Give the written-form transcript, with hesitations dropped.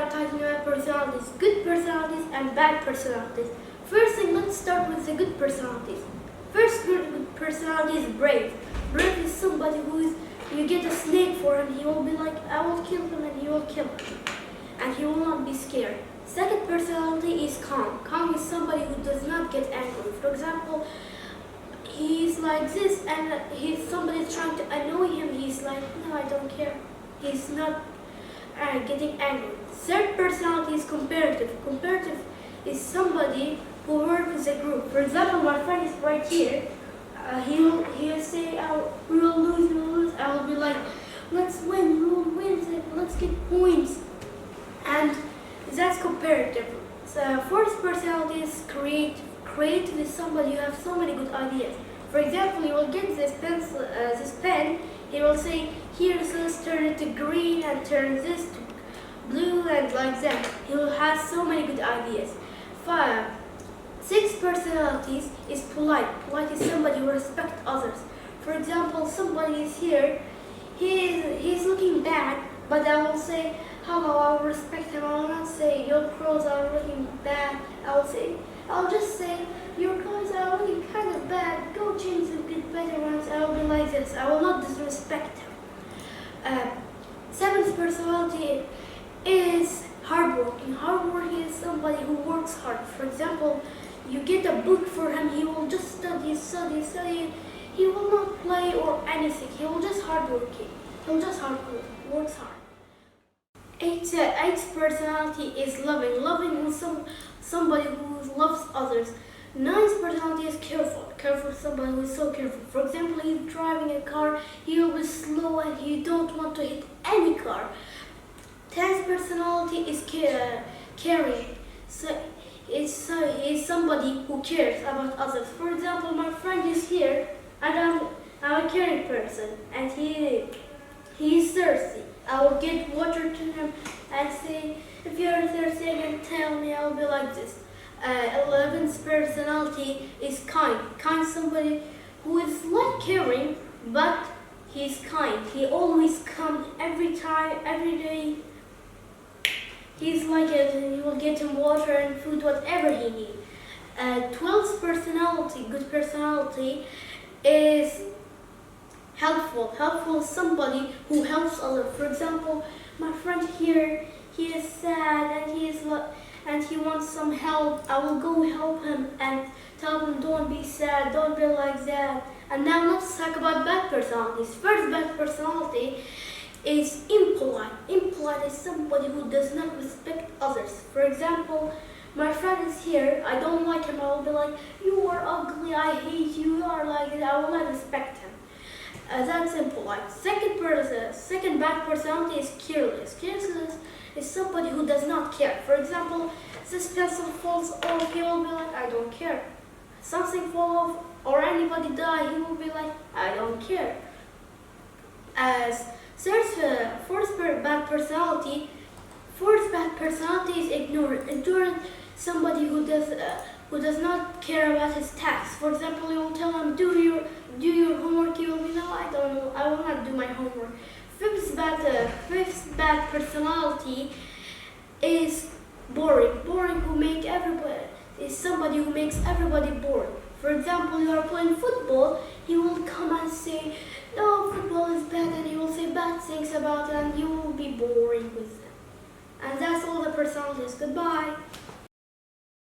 start talking about personalities, good personalities and bad personalities. First thing, let's start with the good personalities. First good personality is brave. Brave is somebody who is, you get a snake for him, he will be like, I will kill him, and he will kill him. And he will not be scared. Second personality is calm. Calm is somebody who does not get angry. For example, he's like this and somebody is trying to annoy him, he's like, no, I don't care. He's not getting angry. Third personality is comparative. Comparative is somebody who works with a group. For example, my friend is right here. He'll say, we will lose. I will be like, let's win, we will win, let's get points. And that's comparative. So fourth personality is creative. Creative is somebody who has so many good ideas. For example, you will get this pencil, this pen. He will say, here, so let's turn it to green and turn this to blue and like that. He will have so many good ideas. Sixth personalities is polite. Polite is somebody who respects others. For example, somebody is here. He's looking bad, but I will say, how about I will respect him. I will not say your clothes are looking bad. I'll just say your clothes are looking kind of bad. Go change them, get better ones. I will be like this. I will not disrespect him. Seventh personality is hardworking. Hardworking is somebody who works hard. For example, you get a book for him. He will just study. He will not play or anything. He will just hardworking. He'll just works hard. Eighth personality is loving. Loving is somebody who loves others. Ninth personality is careful. Careful is somebody who is so careful. For example, he's driving a car, he will be slow and he don't want to hit any car. 10th personality is caring. So he's somebody who cares about others. For example, my friend is here and I'm a caring person and he's thirsty. I will get water to him and say, if you're thirsty, then tell me. I will be like this. 11th personality is kind. Kind is somebody who is like caring, but he's kind. He always comes every time, every day. He's like it, and you will get him water and food, whatever he needs. 12th personality, good personality, is helpful. Helpful is somebody who helps others. For example, my friend here, he is sad and he wants some help. I will go help him and tell him, don't be sad, don't be like that. And now let's talk about bad personalities. First bad personality is impolite. Impolite is somebody who does not respect others. For example, my friend is here, I don't like him, I will be like, you are ugly, I hate you, you are like that. I will not respect him. That's impolite. Second bad personality is careless. Careless is somebody who does not care. For example, this pencil falls off, he will be like, I don't care. Something fall off or anybody die, he will be like, I don't care. Fourth bad personality is ignorant. Ignorant, somebody who does not care about his tasks. For example, you will tell him, do your homework, he will be, no, I don't know, I will not do my homework. Fifth bad personality is boring. Boring is somebody who makes everybody bored. For example, you are playing football, he will come and say, no, football is bad, and he will say bad things about it, and you will be boring with them. And that's all the personalities. Goodbye.